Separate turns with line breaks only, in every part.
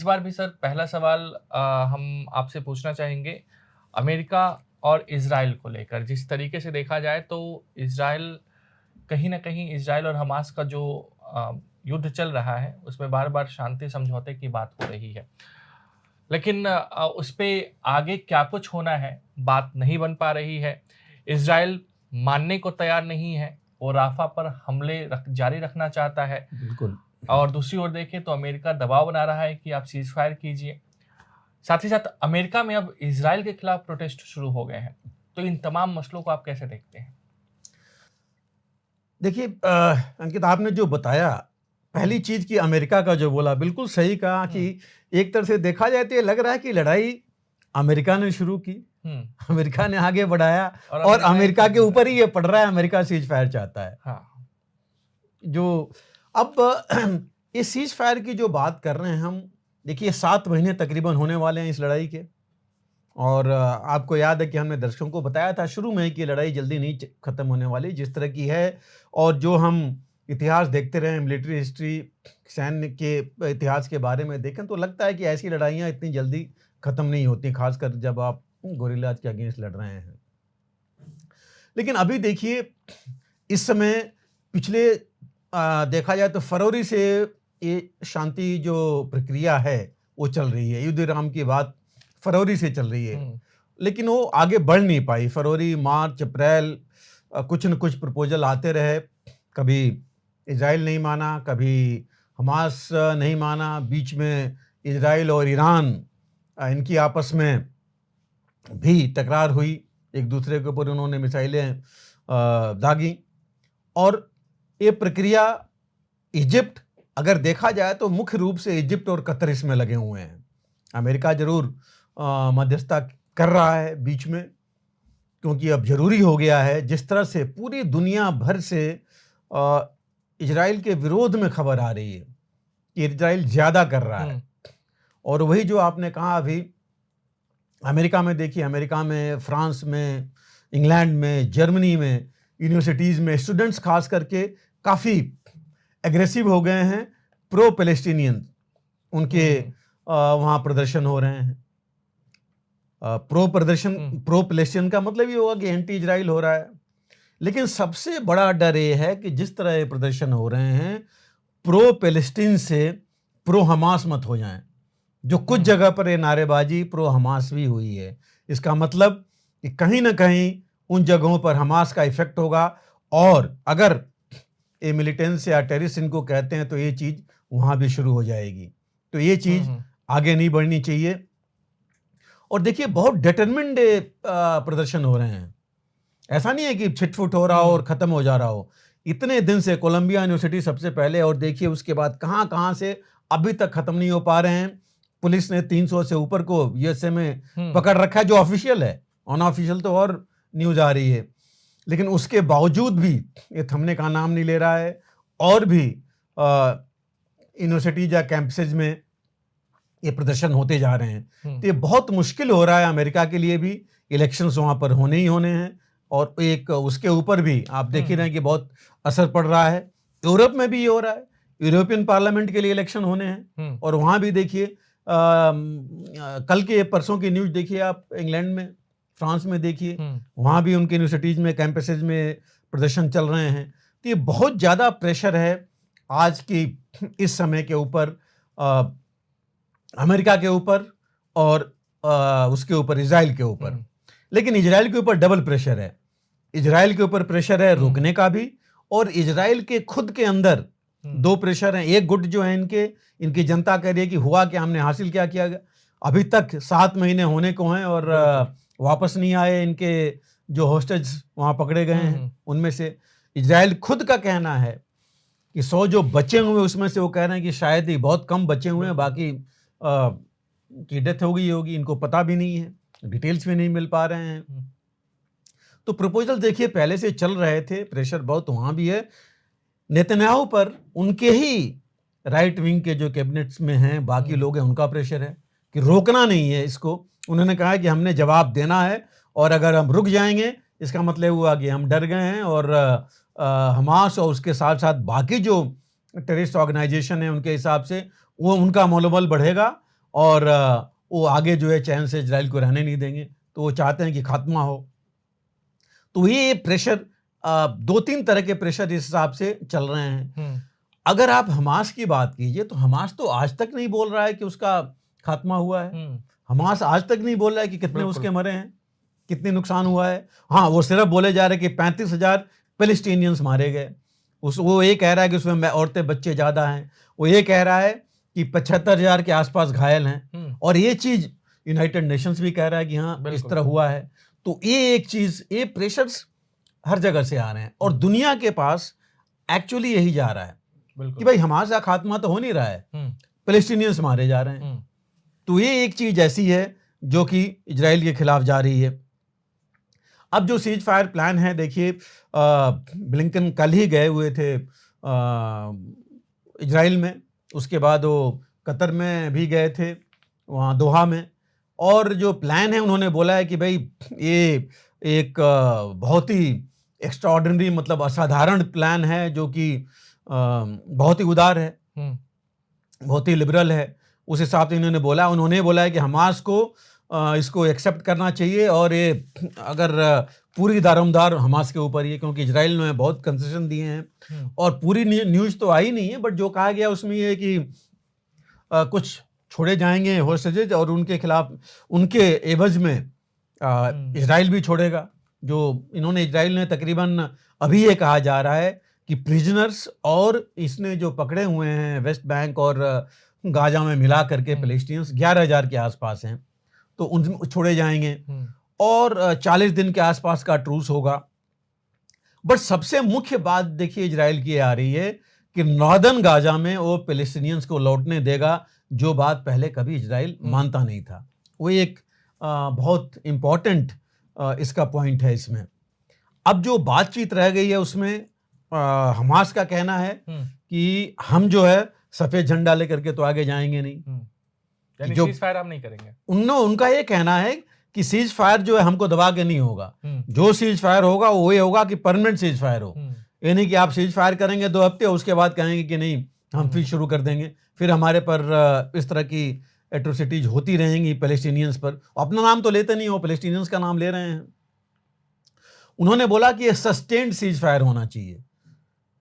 बार भी सर पहला सवाल हम आपसे पूछना चाहेंगे अमेरिका और इज़राइल को लेकर। जिस तरीके से देखा जाए तो इज़राइल कहीं न कहीं इज़राइल और हमास का जो युद्ध चल रहा है, उसमें बार-बार शांति समझौते की बात हो रही है। लेकिन उसपे आगे क्या कुछ होना है, बात नहीं बन पा रही है। इज़राइल मानने को तैयार नहीं है, वो राफ़ा पर हमले जारी रखना चाहता है।
बिल्कुल।
और दूसरी ओर देखें तो अमेरिका दबाव बना रहा है कि आप सीज़फायर कीजिए। साथ ही साथ अमेरिका में अब इज़राइल के खिलाफ प्रोटेस्ट शुरू हो गए हैं। तो इन तमाम मसलों को आप कैसे देखते हैं?
देखिए अंकित, आपने जो बताया, पहली चीज़ कि अमेरिका का जो बोला बिल्कुल सही कहा कि
हुँ,
एक तरह से देखा जाए तो ये लग रहा है कि लड़ाई अमेरिका ने शुरू की,
हुँ।
अमेरिका ने आगे बढ़ाया
और
और
अमेरिका ही
अमेरिका के
खत्म कर
ऊपर
रहा
ही
है।
ये पड़ रहा है, अमेरिका सीज फायर चाहता है।
हाँ।
जो अब इस सीज फायर की जो बात कर रहे हैं हम, देखिए 7 महीने तकरीबन होने वाले हैं इस लड़ाई के। और आपको याद है कि हमने दर्शकों को बताया था शुरू में ही कि लड़ाई जल्दी नहीं खत्म होने वाली जिस तरह की है। और जो हम इतिहास देखते रहे, मिलिट्री हिस्ट्री, सैन्य के इतिहास के बारे में देखें तो लगता है कि ऐसी लड़ाइयाँ इतनी जल्दी खत्म नहीं होती, खासकर जब आप गोरिल्लाज के अगेंस्ट लड़ रहे हैं। लेकिन अभी देखिए, इस समय पिछले देखा जाए तो फरवरी से ये शांति जो प्रक्रिया है वो चल रही है। युद्ध विराम की बात फरवरी से चल रही है,
हुँ,
लेकिन वो आगे बढ़ नहीं पाई। फरवरी, मार्च, अप्रैल कुछ न कुछ प्रपोजल आते रहे। कभी इजराइल नहीं माना, कभी हमास नहीं माना। बीच में इजराइल और ईरान इनकी आपस में भी तकरार हुई, एक दूसरे के ऊपर उन्होंने मिसाइलें दागी। और ये प्रक्रिया इजिप्ट, अगर देखा जाए तो मुख्य रूप से इजिप्ट और कतर इसमें लगे हुए हैं। अमेरिका जरूर मध्यस्थता कर रहा है बीच में, क्योंकि अब जरूरी हो गया है। जिस तरह से पूरी दुनिया भर से इजराइल के विरोध में खबर आ रही है कि इजराइल ज्यादा कर रहा है।
हुँ,
और वही जो आपने कहा अभी, अमेरिका में देखिए, अमेरिका में, फ्रांस में, इंग्लैंड में, जर्मनी में, यूनिवर्सिटीज़ में स्टूडेंट्स खास करके काफ़ी एग्रेसिव हो गए हैं। प्रो पैलेस्टीनियन उनके
हुँ,
वहाँ प्रदर्शन हो रहे हैं।
हुँ,
प्रो पैलेस्टीन का मतलब ये होगा कि एंटी इजराइल हो रहा है। लेकिन सबसे बड़ा डर ये है कि जिस तरह ये प्रदर्शन हो रहे हैं, प्रो पैलेस्टीन से प्रो हमास मत हो जाएं। जो कुछ
हुँ,
जगह पर ये नारेबाजी प्रो हमास भी हुई है, इसका मतलब कि कहीं ना कहीं उन जगहों पर हमास का इफेक्ट होगा। और अगर ये मिलिटेंस या टेररिस्ट इनको कहते हैं तो ये चीज़ वहाँ भी शुरू हो जाएगी। तो ये
हुँ,
चीज़
हुँ,
आगे नहीं बढ़नी चाहिए। और देखिए, बहुत डिटरमिन्ड प्रदर्शन हो रहे हैं। ऐसा नहीं है कि छिटफुट हो रहा हो और
हुँ,
ख़त्म हो जा रहा हो। इतने दिन से कोलंबिया यूनिवर्सिटी सबसे पहले, और देखिए उसके बाद कहाँ कहाँ से अभी तक ख़त्म नहीं हो पा रहे हैं। पुलिस ने 300 से ऊपर को यूएसए में
हुँ,
पकड़ रखा है, जो ऑफिशियल है। अनऑफिशियल तो और न्यूज़ आ रही है। लेकिन उसके बावजूद भी ये थमने का नाम नहीं ले रहा है। और भी यूनिवर्सिटीज या कैंपसेज में ये प्रदर्शन होते जा रहे हैं।
हुँ,
तो ये बहुत मुश्किल हो रहा है अमेरिका के लिए भी। इलेक्शंस वहाँ पर होने ही होने हैं। और एक उसके ऊपर भी आप देख ही रहे
हुँ,
हैं कि बहुत असर पड़ रहा है। यूरोप में भी ये हो रहा है। यूरोपियन पार्लियामेंट के लिए इलेक्शन होने हैं।
हुँ,
और वहाँ भी देखिए, कल के परसों की न्यूज़ देखिए आप, इंग्लैंड में, फ्रांस में देखिए,
हुँ,
वहाँ भी उनके यूनिवर्सिटीज़ में, कैंपसेज में प्रदर्शन चल रहे हैं। तो ये बहुत ज़्यादा प्रेशर है आज की इस समय के ऊपर, अमेरिका के ऊपर और उसके ऊपर इजराइल के ऊपर।
हुँ,
लेकिन इजराइल के ऊपर डबल प्रेशर है। इजराइल के ऊपर प्रेशर है
हुँ,
रुकने का भी, और इजराइल के खुद के अंदर
हुँ,
दो प्रेशर हैं। एक गुट जो है इनकी जनता कह रही है कि हुआ क्या, हमने हासिल क्या किया। अभी तक 7 महीने होने को हैं और
बिल्कुल।
वापस नहीं आए इनके जो होस्टेज वहाँ पकड़े गए
हुँ,
हैं।
हुँ,
उनमें से इजराइल खुद का कहना है कि 100 जो बचे हुए उसमें से वो कह रहे हैं कि शायद ही बहुत कम बचे हुए हैं,
बिल्कुल।
बाकी की डेथ हो गई होगी, इनको पता भी नहीं है, डिटेल्स भी नहीं मिल पा रहे हैं।
हुँ,
तो प्रपोजल देखिए पहले से चल रहे थे, प्रेशर बहुत वहाँ भी है। नेतन्याहू पर उनके ही राइट विंग के जो कैबिनेट्स में हैं, बाकी
हुँ,
लोग हैं, उनका प्रेशर है कि रोकना नहीं है इसको। उन्होंने कहा है कि हमने जवाब देना है, और अगर हम रुक जाएंगे इसका मतलब हुआ कि हम डर गए हैं। और हमास और उसके साथ साथ बाकी जो टेररिस्ट ऑर्गेनाइजेशन है उनके हिसाब से वो उनका मनोबल बढ़ेगा और वो आगे जो है चैन से इजराइल को रहने नहीं देंगे, तो वो चाहते हैं कि खात्मा हो। तो ये प्रेशर, 2-3 तरह के प्रेशर इस हिसाब से चल रहे हैं। अगर आप हमास की बात कीजिए तो हमास तो आज तक नहीं बोल रहा है कि उसका खात्मा हुआ है। हमास आज तक नहीं बोल रहा है कि कितने उसके मरे हैं, कितने नुकसान हुआ है। हाँ, वो सिर्फ बोले जा रहे हैं कि 35,000 पैलेस्टीनियंस मारे गए। वो ये कह रहा है कि उसमें औरतें बच्चे ज़्यादा हैं। वो ये कह रहा है कि 75,000 के आसपास घायल हैं, और ये चीज़ यूनाइटेड नेशंस भी कह रहा है कि हाँ इस तरह हुआ है। तो ये एक चीज़, ये प्रेशर्स हर जगह से आ रहे हैं, और दुनिया के पास एक्चुअली यही जा रहा है कि भाई हमास का खात्मा तो हो नहीं रहा है, पैलेस्टीनियंस मारे जा रहे हैं। तो ये एक चीज़ ऐसी है जो कि इजराइल के खिलाफ जा रही है। अब जो सीज फायर प्लान है, देखिए ब्लिंकन कल ही गए हुए थे इजराइल में, उसके बाद वो कतर में भी गए थे, वहाँ दोहा में। और जो प्लान है उन्होंने बोला है कि भाई ये एक बहुत ही एक्स्ट्राऑर्डिनरी, मतलब असाधारण प्लान है, जो कि बहुत ही उदार है, बहुत ही लिबरल है। उस हिसाब से इन्होंने बोला है कि हमास को इसको एक्सेप्ट करना चाहिए, और ये अगर पूरी दारोमदार हमास के ऊपर ही है, क्योंकि इजराइल ने बहुत कंसेशन दिए हैं, और पूरी न्यूज़ तो आई नहीं है, बट जो कहा गया उसमें ये है कि कुछ छोड़े जाएंगे होस्टेजेज, और उनके खिलाफ, उनके एवज में इजराइल भी छोड़ेगा। जो इजराइल ने तकरीबन अभी ये कहा जा रहा है कि प्रिजनर्स और इसने जो पकड़े हुए हैं वेस्ट बैंक और गाजा में मिला करके पैलेस्टीनियंस 11,000 के आसपास हैं, तो उन छोड़े जाएंगे, और 40 दिन के आसपास का ट्रूस होगा। बट सबसे मुख्य बात देखिए इजराइल की आ रही है कि नॉर्दर्न गाजा में वो पैलेस्टीनियंस को लौटने देगा, जो बात पहले कभी इजराइल मानता नहीं था। वो एक बहुत इम्पॉर्टेंट इसका पॉइंट है इसमें। अब जो बातचीत रह गई है उसमें हमास का कहना है कि हम जो है सफेद झंडा लेकर के तो आगे जाएंगे नहीं,
यानी सीज फायर हम नहीं करेंगे।
उनका ये कहना है कि सीज फायर जो है हमको दबा के नहीं होगा, जो सीज फायर होगा वो ये होगा कि परमानेंट सीज फायर हो। ये नहीं कि आप सीज फायर करेंगे 2 हफ्ते, उसके बाद कहेंगे कि नहीं हम फिर शुरू कर देंगे, फिर हमारे पर इस तरह की एट्रोसिटीज होती रहेंगी पैलेस्टीनियंस पर। अपना नाम तो लेते नहीं हो, पैलेस्टीनियंस का नाम ले रहे हैं। उन्होंने बोला कि ये सस्टेन्ड सीज फायर होना चाहिए,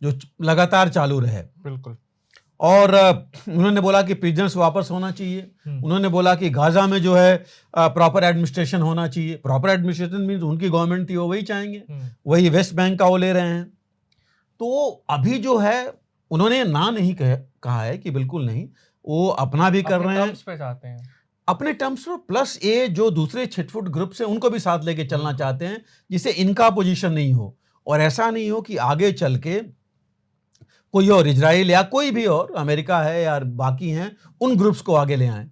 जो लगातार चालू रहे।
बिल्कुल।
और उन्होंने बोला कि प्रिजनर्स वापस होना चाहिए। उन्होंने बोला कि गाजा में जो है प्रॉपर एडमिनिस्ट्रेशन होना चाहिए। प्रॉपर एडमिनिस्ट्रेशन मीन्स उनकी गवर्नमेंट थी, वो वही चाहेंगे, वही वेस्ट बैंक का वो ले रहे हैं। तो अभी जो है उन्होंने ना नहीं कहा है कि बिल्कुल नहीं, वो अपना भी कर रहे हैं,
पे चाहते हैं
अपने टर्म्स पर, प्लस ये जो दूसरे छिटफुट ग्रुप से उनको भी साथ लेके चलना चाहते हैं, जिससे इनका पोजीशन नहीं हो, और ऐसा नहीं हो कि आगे चल के कोई और इजराइल या कोई भी और, अमेरिका है या बाकी हैं, उन ग्रुप्स को आगे ले आएं।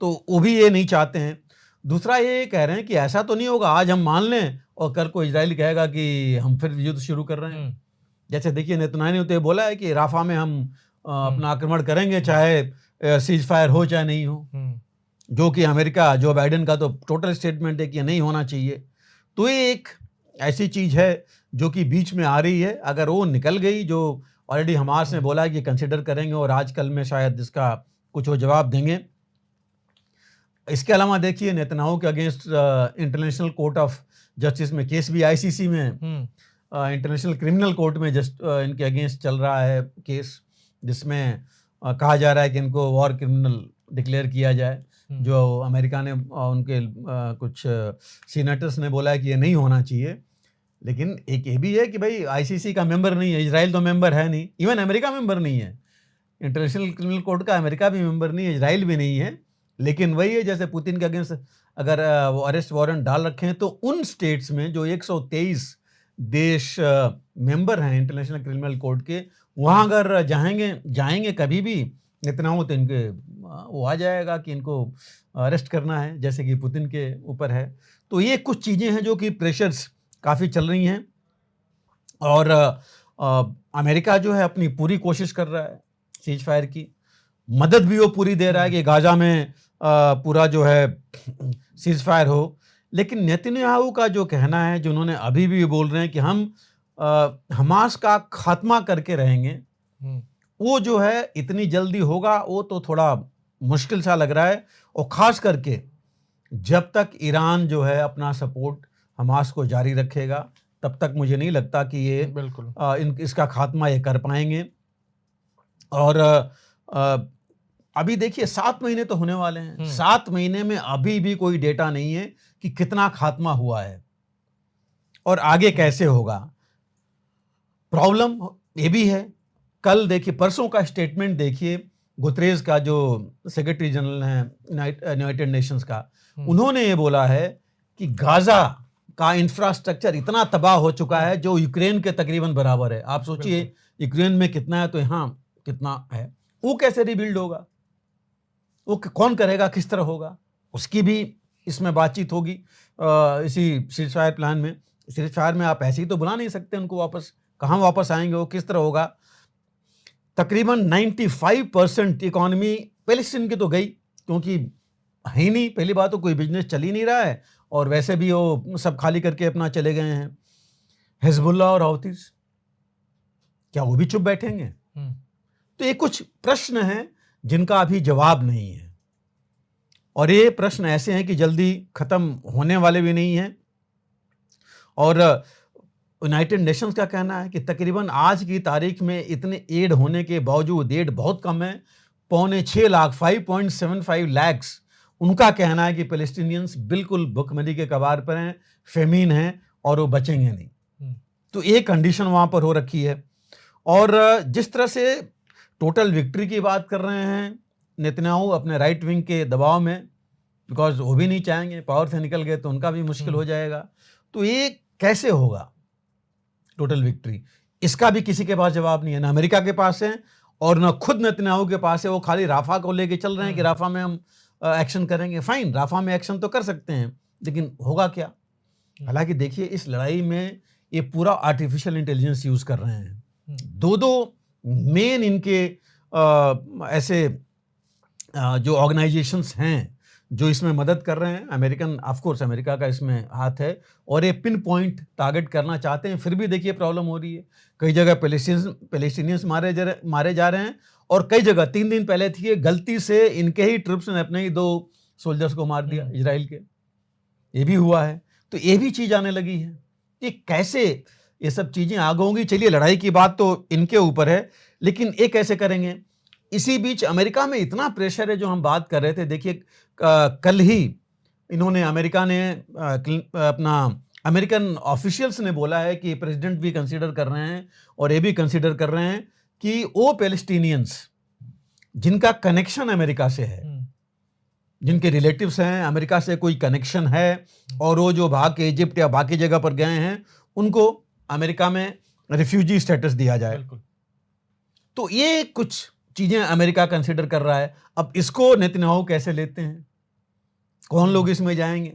तो वो भी ये नहीं चाहते हैं। दूसरा ये कह रहे हैं कि ऐसा तो नहीं होगा आज हम मान लें और कल को इजराइल कहेगा कि हम फिर युद्ध शुरू कर रहे हैं। जैसे देखिए नेतन्याहू ने तो बोला है कि राफा में हम अपना आक्रमण करेंगे, चाहे सीज फायर हो चाहे नहीं हो, जो कि अमेरिका, जो बाइडेन का तो टोटल स्टेटमेंट है कि नहीं होना चाहिए। तो ये एक ऐसी चीज़ है जो कि बीच में आ रही है। अगर वो निकल गई, जो ऑलरेडी हमास ने बोला है कि कंसिडर करेंगे और आजकल में शायद इसका कुछ वो जवाब देंगे। इसके अलावा देखिए नेतन्याहू के against international court of justice में केस भी, आईसीसी में, इंटरनेशनल क्रिमिनल कोर्ट में इनके अगेंस्ट चल रहा है केस, जिसमें कहा जा रहा है कि इनको वॉर क्रिमिनल डिक्लेयर किया जाए। जो अमेरिका ने उनके कुछ सीनेटर्स ने बोला है कि ये नहीं होना चाहिए। लेकिन एक ये भी है कि भाई आईसीसी का मेंबर नहीं है, इजराइल तो मेंबर है नहीं, इवन अमेरिका मेंबर नहीं है, इंटरनेशनल क्रिमिनल कोर्ट का अमेरिका भी मेंबर नहीं है, इजराइल भी नहीं है। लेकिन वही है, जैसे पुतिन के अगेंस्ट अगर वो अरेस्ट वारंट डाल रखे हैं, तो उन स्टेट्स में जो 123 देश मेंबर हैं इंटरनेशनल क्रिमिनल कोर्ट के, वहाँ अगर जाएंगे कभी भी नेतन्याहू, तो इनके वो आ जाएगा कि इनको अरेस्ट करना है, जैसे कि पुतिन के ऊपर है। तो ये कुछ चीज़ें हैं जो कि प्रेशर्स काफ़ी चल रही हैं, और अमेरिका जो है अपनी पूरी कोशिश कर रहा है सीज फायर की, मदद भी वो पूरी दे रहा है कि गाजा में पूरा जो है सीज फायर हो। लेकिन नेतन्याहू का जो कहना है, जो उन्होंने अभी भी बोल रहे हैं कि हम हमास का खात्मा करके रहेंगे, वो जो है इतनी जल्दी होगा वो तो थोड़ा मुश्किल सा लग रहा है, और ख़ास करके जब तक ईरान जो है अपना सपोर्ट हमास को जारी रखेगा, तब तक मुझे नहीं लगता कि ये
बिल्कुल
इसका खात्मा ये कर पाएंगे। और अभी देखिए 7 महीने तो होने वाले हैं, 7 महीने में अभी भी कोई डेटा नहीं है कि कितना खात्मा हुआ है और आगे कैसे होगा। प्रॉब्लम ये भी है, कल देखिए, परसों का स्टेटमेंट देखिए गुतरेज का, जो सेक्रेटरी जनरल हैं यूनाइटेड नेशंस का, उन्होंने ये बोला है कि गाजा का इंफ्रास्ट्रक्चर इतना तबाह हो चुका है जो यूक्रेन के तकरीबन बराबर है। आप सोचिए यूक्रेन में कितना है तो यहाँ कितना है, वो कैसे रिबिल्ड होगा, वो कौन करेगा, किस तरह होगा, उसकी भी इसमें बातचीत होगी इसी सीज़फायर प्लान में। सीज़फायर में आप ऐसे ही तो बुला नहीं सकते उनको वापस, कहाँ वापस आएंगे, वो किस तरह होगा। तकरीबन 95% इकॉनमी पैलेस्टीन की तो गई, क्योंकि है ही नहीं, पहली बात तो कोई बिजनेस चल ही नहीं रहा है, और वैसे भी वो सब खाली करके अपना चले गए हैं। हिजबुल्लाह और हौतीस, क्या वो भी चुप बैठेंगे? तो ये कुछ प्रश्न हैं जिनका अभी जवाब नहीं है, और ये प्रश्न ऐसे हैं कि जल्दी खत्म होने वाले भी नहीं हैं। और यूनाइटेड नेशंस का कहना है कि तकरीबन आज की तारीख में इतने एड होने के बावजूद, एड बहुत कम है, 6.25 लाख 5.75 लाख, उनका कहना है कि पैलेस्टीनियंस बिल्कुल भुखमरी के कगार पर हैं, फेमीन हैं, और वो बचेंगे नहीं। तो एक कंडीशन वहाँ पर हो रखी है। और जिस तरह से टोटल विक्ट्री की बात कर रहे हैं नेतन्याहू अपने राइट विंग के दबाव में, बिकॉज वो भी नहीं चाहेंगे, पावर से निकल गए तो उनका भी मुश्किल हो जाएगा। तो ये कैसे होगा टोटल विक्ट्री, इसका भी किसी के पास जवाब नहीं है, ना अमेरिका के पास है और ना खुद नेतन्याहू के पास है। वो खाली राफा को लेके चल रहे हैं कि राफा में हम एक्शन करेंगे। फाइन, राफा में एक्शन तो कर सकते हैं, लेकिन होगा क्या? हालांकि देखिए, इस लड़ाई में ये पूरा आर्टिफिशियल इंटेलिजेंस यूज कर रहे हैं। दो मेन इनके ऐसे जो ऑर्गेनाइजेशंस हैं जो इसमें मदद कर रहे हैं। अमेरिकन, ऑफ कोर्स अमेरिका का इसमें हाथ है, और ये पिन पॉइंट टारगेट करना चाहते हैं। फिर भी देखिए प्रॉब्लम हो रही है, कई जगह पैलेस्टीनियंस मारे जा रहे हैं, और कई जगह 3 दिन पहले थी, गलती से इनके ही ट्रुप्स ने अपने ही 2 सोल्जर्स को मार दिया, इजराइल के, ये भी हुआ है। तो ये भी चीज़ आने लगी है। ये कैसे ये सब चीज़ें आगे होंगी? चलिए, लड़ाई की बात तो इनके ऊपर है, लेकिन ये कैसे करेंगे? इसी बीच अमेरिका में इतना प्रेशर है, जो हम बात कर रहे थे। देखिए, कल ही इन्होंने, अमेरिका ने अपना अमेरिकन ऑफिशियल्स ने बोला है कि प्रेसिडेंट भी कंसीडर कर रहे हैं, और ये भी कंसीडर कर रहे हैं कि वो पैलेस्टीनियंस जिनका कनेक्शन अमेरिका से है, जिनके रिलेटिव्स हैं अमेरिका से, कोई कनेक्शन है, और वो जो भाग के इजिप्ट या बाकी जगह पर गए हैं, उनको अमेरिका में रिफ्यूजी स्टेटस दिया जाए। तो ये कुछ चीज़ें अमेरिका कंसीडर कर रहा है। अब इसको नेतन्याहू कैसे लेते हैं, कौन लोग इसमें जाएंगे,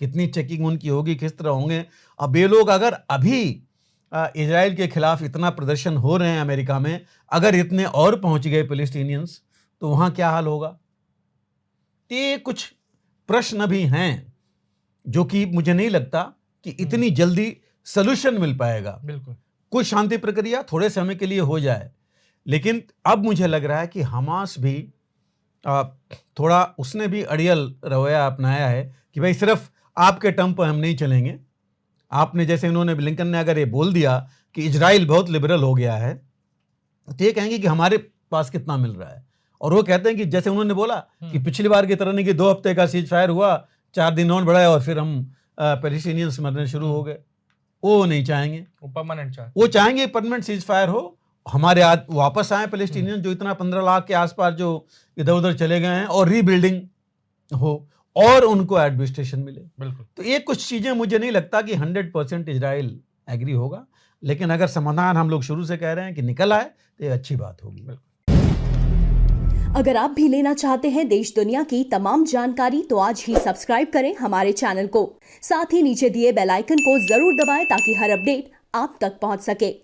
कितनी चेकिंग उनकी होगी, किस तरह होंगे? अब ये लोग अगर अभी इजराइल के खिलाफ इतना प्रदर्शन हो रहे हैं अमेरिका में, अगर इतने और पहुंच गए पैलेस्टीनियंस, तो वहाँ क्या हाल होगा? ये कुछ प्रश्न भी हैं जो कि मुझे नहीं लगता कि इतनी जल्दी सलूशन मिल पाएगा।
बिल्कुल,
कुछ शांति प्रक्रिया थोड़े समय के लिए हो जाए, लेकिन अब मुझे लग रहा है कि हमास भी थोड़ा, उसने भी अड़ियल रवैया अपनाया है कि भाई सिर्फ आपके टर्म पर हम नहीं चलेंगे। आपने, जैसे इन्होंने, ब्लिंकन ने अगर ये बोल दिया कि इजराइल बहुत लिबरल हो गया है, तो ये कहेंगे कि हमारे पास कितना मिल रहा है। और वो कहते हैं कि जैसे उन्होंने बोला कि पिछली बार की तरह नहीं कि 2 हफ्ते का सीज फायर हुआ, 4 दिन और बढ़ाया, और फिर हम पैलेस्टीनियंस मरने शुरू हो गए। वो नहीं चाहेंगे, वो चाहेंगे परमानेंट सीज फायर हो, हमारे वापस आए पैलेस्टीनियंस जो इतना 15 लाख के आसपास जो इधर उधर चले गए हैं, और रीबिल्डिंग हो, और उनको एडमिनिस्ट्रेशन मिले।
बिल्कुल।
तो ये कुछ चीज़ें मुझे नहीं लगता कि 100% इजराइल एग्री होगा, लेकिन अगर समाधान हम लोग शुरू से कह रहे हैं कि निकल आए, तो ये अच्छी बात होगी।
अगर आप भी लेना चाहते हैं देश दुनिया की तमाम जानकारी, तो आज ही सब्सक्राइब करें हमारे चैनल को। साथ ही नीचे दिए बेल आइकन को जरूर दबाएं ताकि हर अपडेट आप तक पहुंच सके।